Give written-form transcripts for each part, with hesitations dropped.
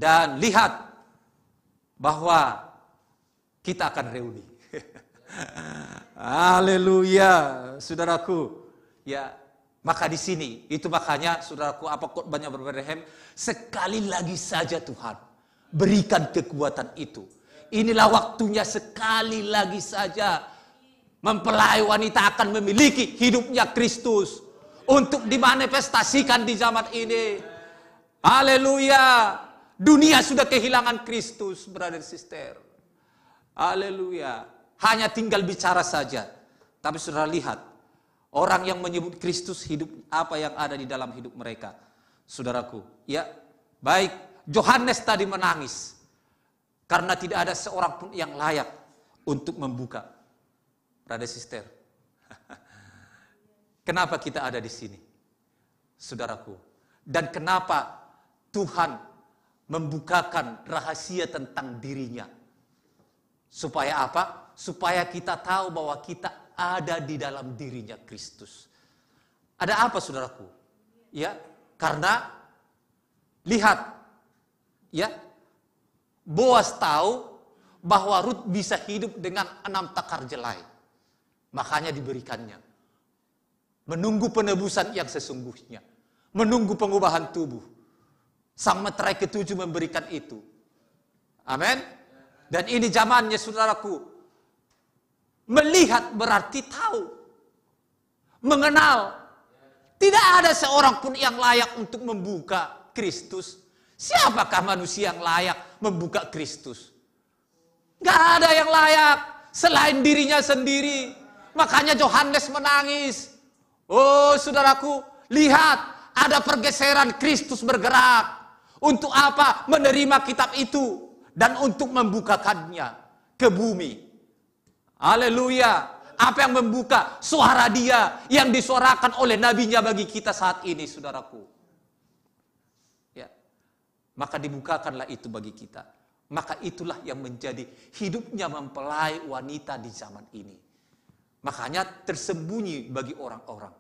Dan lihat bahwa kita akan reuni. Haleluya, saudaraku. Ya, maka di sini itu makanya saudaraku, apa khotbahnya Bethlehem, sekali lagi saja Tuhan berikan kekuatan itu. Inilah waktunya sekali lagi saja mempelai wanita akan memiliki hidupnya Kristus untuk dimanifestasikan di zaman ini. Haleluya. Dunia sudah kehilangan Kristus, brother sister. Haleluya. Hanya tinggal bicara saja. Tapi saudara lihat, orang yang menyebut Kristus hidup, apa yang ada di dalam hidup mereka. Saudaraku, ya, baik, Yohanes tadi menangis karena tidak ada seorang pun yang layak untuk membuka. Brother sister. Kenapa kita ada di sini? Saudaraku. Dan kenapa Tuhan membukakan rahasia tentang dirinya. Supaya apa? Supaya kita tahu bahwa kita ada di dalam dirinya Kristus. Ada apa saudaraku? Ya, karena lihat, ya, Boas tahu bahwa Rut bisa hidup dengan 6 takar jelai. Makanya diberikannya. Menunggu penebusan yang sesungguhnya. Menunggu pengubahan tubuh. Sang meterai ketujuh memberikan itu. Amin. Dan ini zamannya saudaraku. Melihat berarti tahu. Mengenal. Tidak ada seorang pun yang layak untuk membuka Kristus. Siapakah manusia yang layak membuka Kristus? Gak ada yang layak selain dirinya sendiri. Makanya Yohanes menangis. Oh saudaraku, lihat ada pergeseran, Kristus bergerak. Untuk apa? Menerima kitab itu dan untuk membukakannya ke bumi. Haleluya. Apa yang membuka? Suara Dia yang disuarakan oleh nabinya bagi kita saat ini, saudaraku. Ya. Maka dibukakanlah itu bagi kita. Maka itulah yang menjadi hidupnya mempelai wanita di zaman ini. Makanya tersembunyi bagi orang-orang.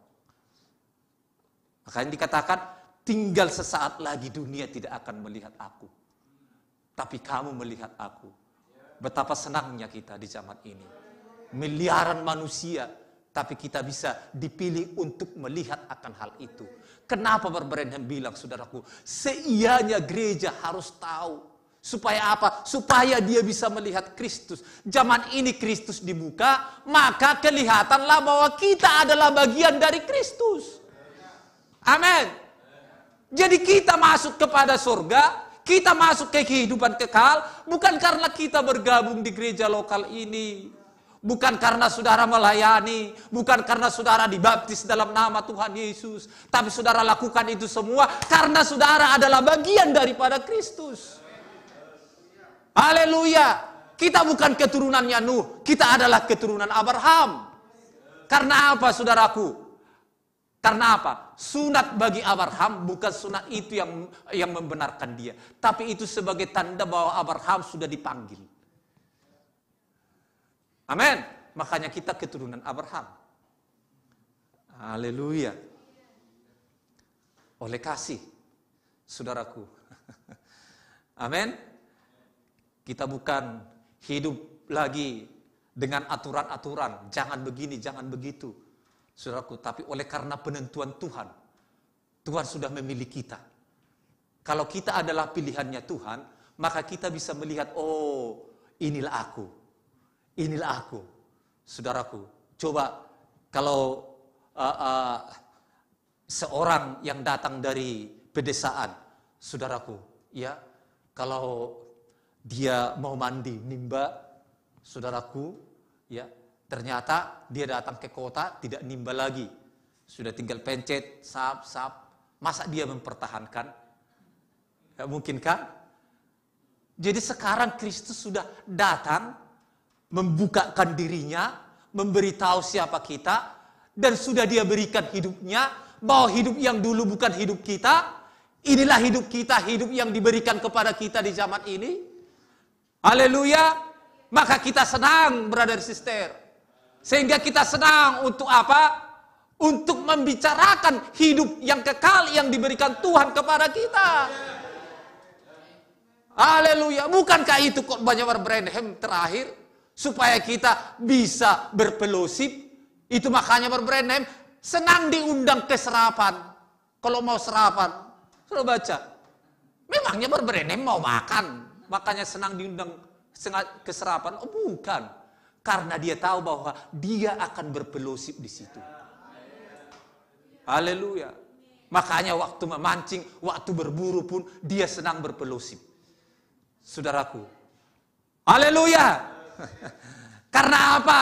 Makanya dikatakan, tinggal sesaat lagi dunia tidak akan melihat aku. Tapi kamu melihat aku. Betapa senangnya kita di zaman ini. Miliaran manusia, tapi kita bisa dipilih untuk melihat akan hal itu. Kenapa Branham bilang, saudaraku, seianya gereja harus tahu. Supaya apa? Supaya dia bisa melihat Kristus. Zaman ini Kristus dibuka, maka kelihatanlah bahwa kita adalah bagian dari Kristus. Amin. Jadi kita masuk kepada surga, kita masuk ke kehidupan kekal, bukan karena kita bergabung di gereja lokal ini. Bukan karena saudara melayani, bukan karena saudara dibaptis dalam nama Tuhan Yesus. Tapi saudara lakukan itu semua karena saudara adalah bagian daripada Kristus. Haleluya. Kita bukan keturunannya Nuh, kita adalah keturunan Abraham. Karena apa saudaraku? Karena apa? Sunat bagi Abraham bukan sunat itu yang membenarkan dia. Tapi itu sebagai tanda bahwa Abraham sudah dipanggil. Amin. Makanya kita keturunan Abraham. Haleluya. Oleh kasih, saudaraku. Amin. Kita bukan hidup lagi dengan aturan-aturan. Jangan begini, jangan begitu. Saudaraku, tapi oleh karena penentuan Tuhan, Tuhan sudah memilih kita. Kalau kita adalah pilihannya Tuhan, maka kita bisa melihat, oh, inilah aku. Inilah aku. Saudaraku, coba kalau seorang yang datang dari pedesaan, saudaraku, ya, kalau dia mau mandi nimba, saudaraku, ya, ternyata dia datang ke kota tidak nimba lagi. Sudah tinggal pencet, sap. Masa dia mempertahankan? Gak mungkin kan? Jadi sekarang Kristus sudah datang, membukakan dirinya, memberitahu siapa kita, dan sudah dia berikan hidupnya, bahwa hidup yang dulu bukan hidup kita, inilah hidup kita, hidup yang diberikan kepada kita di zaman ini. Haleluya. Maka kita senang, brother sister. Sehingga kita senang untuk apa? Untuk membicarakan hidup yang kekal yang diberikan Tuhan kepada kita. Haleluya. Bukankah itu khotbahnya Brother Branham terakhir? Supaya kita bisa berfellowship. Itu makanya Brother Branham senang diundang ke serapan. Kalau mau serapan, sudah baca. Memangnya Brother Branham mau makan, makanya senang diundang ke serapan? Oh bukan. Karena dia tahu bahwa dia akan berfellowship di situ. Haleluya. Makanya waktu memancing, waktu berburu pun dia senang berfellowship. Saudaraku. Haleluya. Karena apa?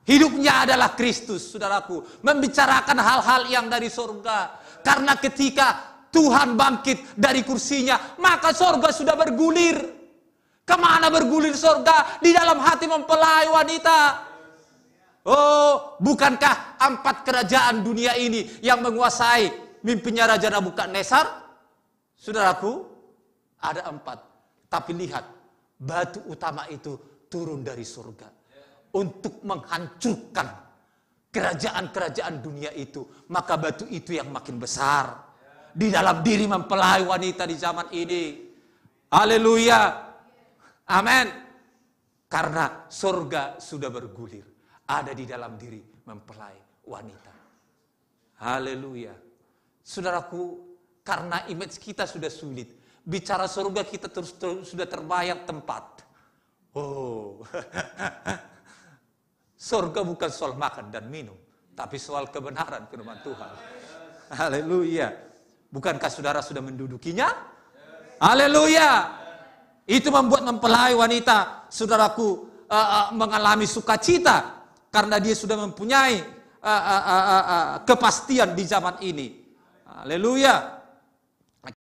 Hidupnya adalah Kristus, saudaraku. Membicarakan hal-hal yang dari surga. Karena ketika Tuhan bangkit dari kursinya, maka surga sudah bergulir. Kemana bergulir surga? Di dalam hati mempelai wanita. Oh, bukankah 4 kerajaan dunia ini yang menguasai mimpinya Raja Nabukadnezar? Saudaraku, ada 4. Tapi lihat, batu utama itu turun dari surga untuk menghancurkan kerajaan-kerajaan dunia itu. Maka batu itu yang makin besar di dalam diri mempelai wanita di zaman ini. Haleluya. Amin. Karena surga sudah bergulir. Ada di dalam diri mempelai wanita. Haleluya. Saudaraku, karena image kita sudah sulit. Bicara surga kita terus sudah terbayang tempat. Oh. Surga bukan soal makan dan minum. Tapi soal kebenaran firman Tuhan. Haleluya. Bukankah saudara sudah mendudukinya? Haleluya. Itu membuat mempelai wanita, saudaraku, mengalami sukacita. Karena dia sudah mempunyai kepastian di zaman ini. Haleluya.